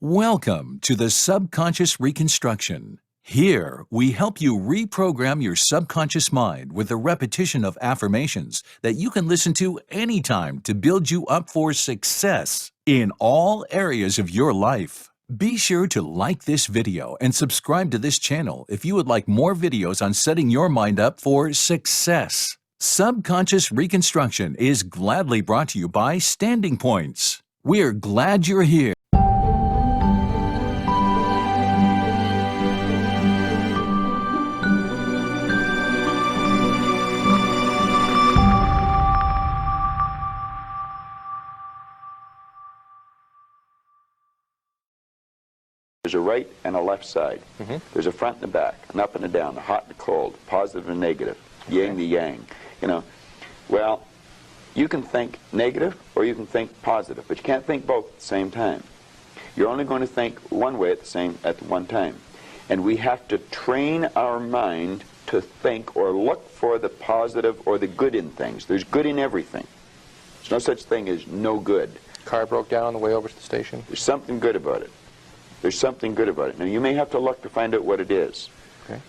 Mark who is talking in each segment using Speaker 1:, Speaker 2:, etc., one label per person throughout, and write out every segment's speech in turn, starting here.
Speaker 1: Welcome to the Subconscious Reconstruction. Here, we help you reprogram your subconscious mind with the repetition of affirmations that you can listen to anytime to build you up for success in all areas of your life. Be sure to like this video and subscribe to this channel if you would like more videos on setting your mind up for success. Subconscious Reconstruction is gladly brought to you by Standing Points. We're glad you're here.
Speaker 2: There's a right and a left side. There's a front and a back, an up and a down, a hot and a cold, positive and negative, yin the yang. Well, you can think negative or you can think positive, but you can't think both at the same time. You're only going to think one way at one time. And we have to train our mind to think or look for the positive or the good in things. There's good in everything. There's no such thing as no good.
Speaker 3: Car broke down on the way over to the station.
Speaker 2: There's something good about it. There's something good about it. Now, you may have to look to find out what it is.
Speaker 3: Okay.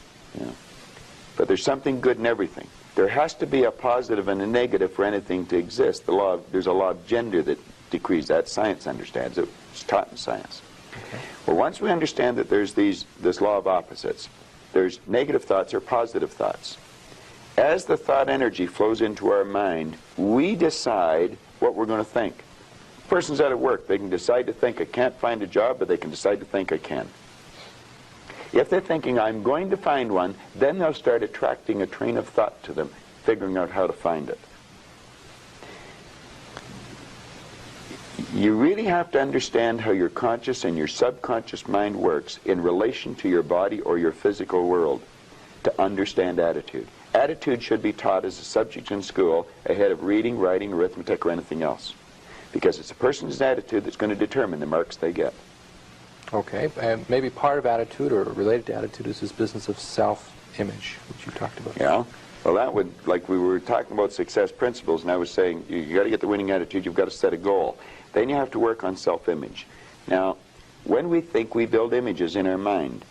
Speaker 2: But there's something good in everything. There has to be a positive and a negative for anything to exist. There's a law of gender that decrees that. Science understands it. It's taught in science.
Speaker 3: Okay.
Speaker 2: Well, once we understand that there's this law of opposites, there's negative thoughts or positive thoughts. As the thought energy flows into our mind, we decide what we're going to think. Person's out at work, they can decide to think I can't find a job, but they can decide to think I can. If they're thinking I'm going to find one, then they'll start attracting a train of thought to them, figuring out how to find it. You really have to understand how your conscious and your subconscious mind works in relation to your body or your physical world to understand attitude. Attitude should be taught as a subject in school ahead of reading, writing, arithmetic, or anything else. Because it's a person's attitude that's going to determine the marks they get.
Speaker 3: Okay, and maybe part of attitude or related to attitude is this business of self-image, which you talked about.
Speaker 2: Yeah, well that would, like we were talking about success principles, and I was saying you got to get the winning attitude, you've got to set a goal. Then you have to work on self-image. Now, when we think, we build images in our mind.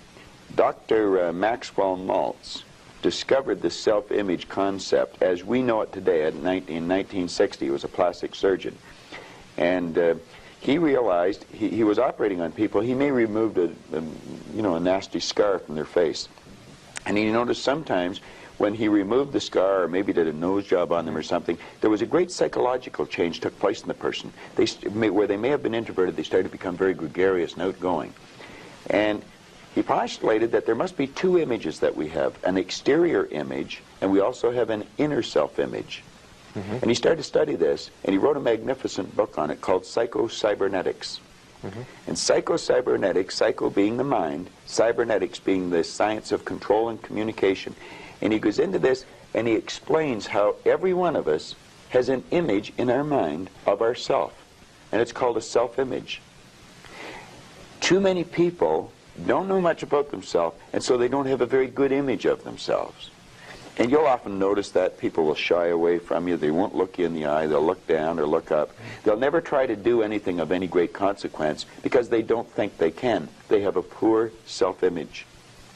Speaker 2: Dr. Maxwell Maltz discovered the self-image concept as we know it today in 1960. He was a plastic surgeon. And he realized he was operating on people. He may removed a nasty scar from their face, and he noticed sometimes when he removed the scar or maybe did a nose job on them or something, there was a great psychological change took place in the person. Where they may have been introverted, they started to become very gregarious and outgoing. And he postulated that there must be two images that we have: an exterior image, and we also have an inner self-image. And he started to study this, and he wrote a magnificent book on it called Psycho-Cybernetics. And psycho-cybernetics, psycho being the mind, cybernetics being the science of control and communication. And he goes into this, and he explains how every one of us has an image in our mind of ourself, and it's called a self-image. Too many people don't know much about themselves, and so they don't have a very good image of themselves. And you'll often notice that people will shy away from you. They won't look you in the eye. They'll look down or look up. They'll never try to do anything of any great consequence because they don't think they can. They have a poor self-image.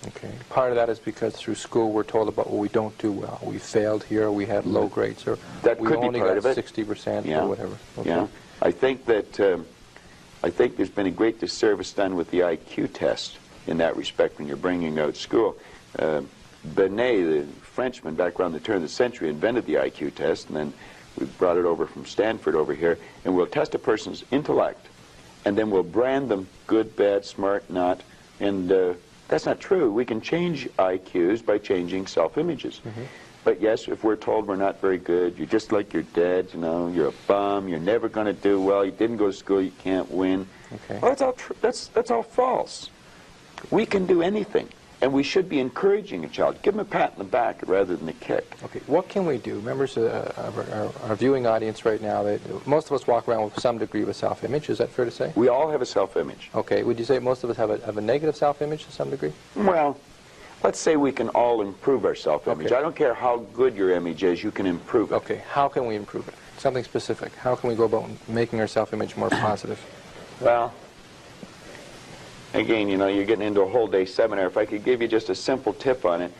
Speaker 3: Okay. Part of that is because through school we're told about what we don't do well. We failed here, we had low grades, or
Speaker 2: that
Speaker 3: we
Speaker 2: could
Speaker 3: only
Speaker 2: be part
Speaker 3: got
Speaker 2: of it.
Speaker 3: 60%
Speaker 2: Yeah.
Speaker 3: or whatever. Okay.
Speaker 2: Yeah. I think there's been a great disservice done with the IQ test in that respect when you're bringing out school. Binet, the Frenchman, back around the turn of the century, invented the IQ test, and then we brought it over from Stanford over here, and we'll test a person's intellect, and then we'll brand them good, bad, smart, not, and that's not true. We can change IQs by changing self-images. But yes, if we're told we're not very good, you're just like your dad, you're a bum, you're never going to do well, you didn't go to school, you can't win.
Speaker 3: Okay.
Speaker 2: Well, that's all false. We can do anything. And we should be encouraging a child. Give them a pat in the back rather than a kick.
Speaker 3: Okay, what can we do? Members of our viewing audience right now, most of us walk around with some degree of a self-image. Is that fair to say?
Speaker 2: We all have a self-image.
Speaker 3: Okay, would you say most of us have a negative self-image to some degree?
Speaker 2: Well, let's say we can all improve our self-image.
Speaker 3: Okay.
Speaker 2: I don't care how good your image is, you can improve it.
Speaker 3: Okay, how can we improve it? Something specific. How can we go about making our self-image more positive?
Speaker 2: Well, Again, you know, you're getting into a whole day seminar. If I could give you just a simple tip on it,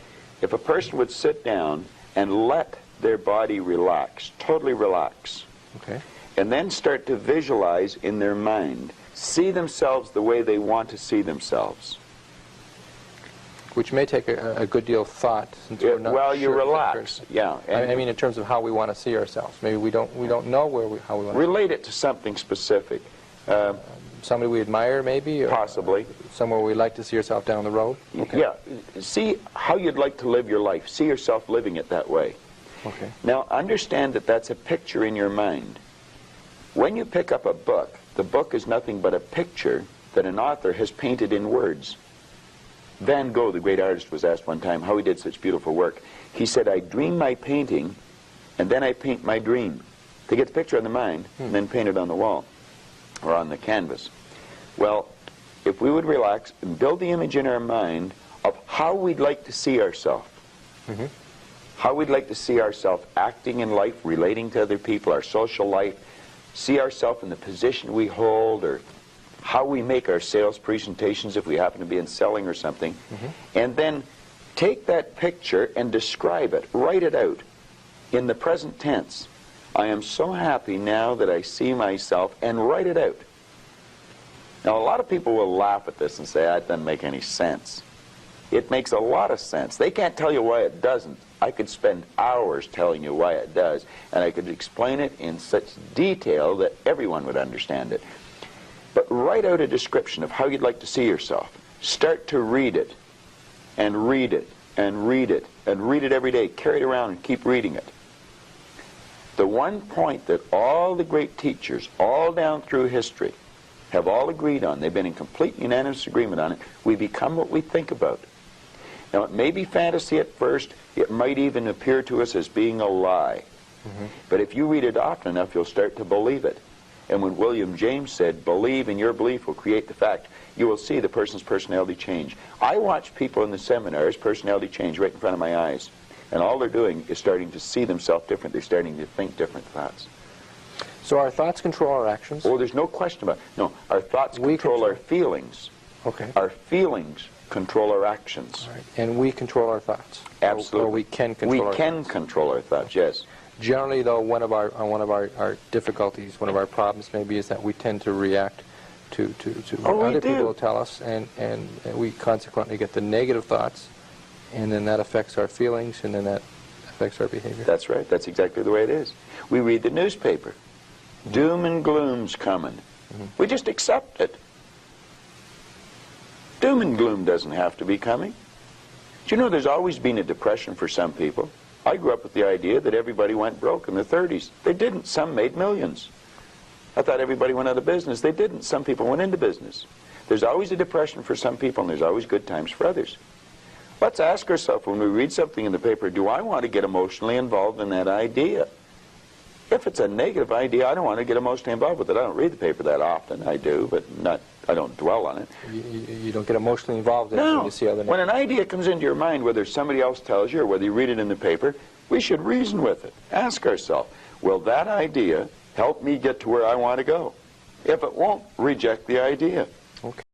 Speaker 2: if a person would sit down and let their body relax, totally relax,
Speaker 3: Okay.
Speaker 2: and then start to visualize in their mind, see themselves the way they want to see themselves.
Speaker 3: Which may take a good deal of thought, since we're not
Speaker 2: Well, you
Speaker 3: sure
Speaker 2: relax, yeah.
Speaker 3: I mean, in terms of how we want to see ourselves. Maybe we don't know how we want to.
Speaker 2: Relate it to something specific.
Speaker 3: Somebody we admire, maybe, or
Speaker 2: Possibly.
Speaker 3: somewhere we'd like to see ourselves down the road. Okay.
Speaker 2: Yeah, see how you'd like to live your life. See yourself living it that way.
Speaker 3: Okay.
Speaker 2: Now, understand that that's a picture in your mind. When you pick up a book, the book is nothing but a picture that an author has painted in words. Van Gogh, the great artist, was asked one time how he did such beautiful work. He said, I dream my painting, and then I paint my dream. To get the picture on the mind, and then paint it on the wall, or on the canvas. Well, if we would relax and build the image in our mind of how we'd like to see ourselves, how we'd like to see ourselves acting in life, relating to other people, our social life, see ourselves in the position we hold, or how we make our sales presentations if we happen to be in selling or something, and then take that picture and describe it, write it out in the present tense. I am so happy now that I see myself, and write it out. Now, a lot of people will laugh at this and say, that doesn't make any sense. It makes a lot of sense. They can't tell you why it doesn't. I could spend hours telling you why it does, and I could explain it in such detail that everyone would understand it. But write out a description of how you'd like to see yourself. Start to read it, and read it, and read it, and read it every day. Carry it around and keep reading it. The one point that all the great teachers, all down through history, have all agreed on, they've been in complete unanimous agreement on it, we become what we think about. Now, it may be fantasy at first, it might even appear to us as being a lie. But if you read it often enough, you'll start to believe it. And when William James said, believe and your belief will create the fact, you will see the person's personality change. I watch people in the seminars, personality change right in front of my eyes. And all they're doing is starting to see themselves different. They're starting to think different thoughts.
Speaker 3: So our thoughts control our actions?
Speaker 2: Oh, there's no question about it. No, our thoughts control our feelings.
Speaker 3: Okay.
Speaker 2: Our feelings control our actions.
Speaker 3: All right. And we control our thoughts?
Speaker 2: Absolutely.
Speaker 3: Or we can control our thoughts?
Speaker 2: We can control our thoughts, yes.
Speaker 3: Generally, though, one of our difficulties, one of our problems maybe, is that we tend to react to what other people tell us, and we consequently get the negative thoughts, and then that affects our feelings, and then that affects our behavior.
Speaker 2: That's right. That's exactly the way it is. We read the newspaper. Doom and gloom's coming. We just accept it. Doom and gloom doesn't have to be coming. Do you know there's always been a depression for some people? I grew up with the idea that everybody went broke in the 30s. They didn't. Some made millions. I thought everybody went out of business. They didn't. Some people went into business. There's always a depression for some people, and there's always good times for others. Let's ask ourselves when we read something in the paper, do I want to get emotionally involved in that idea? If it's a negative idea, I don't want to get emotionally involved with it. I don't read the paper that often. I do, but I don't dwell on it.
Speaker 3: You don't get emotionally involved in it when you see other
Speaker 2: when an idea comes into your mind, whether somebody else tells you or whether you read it in the paper, we should reason with it. Ask ourselves, will that idea help me get to where I want to go? If it won't, reject the idea.
Speaker 3: Okay.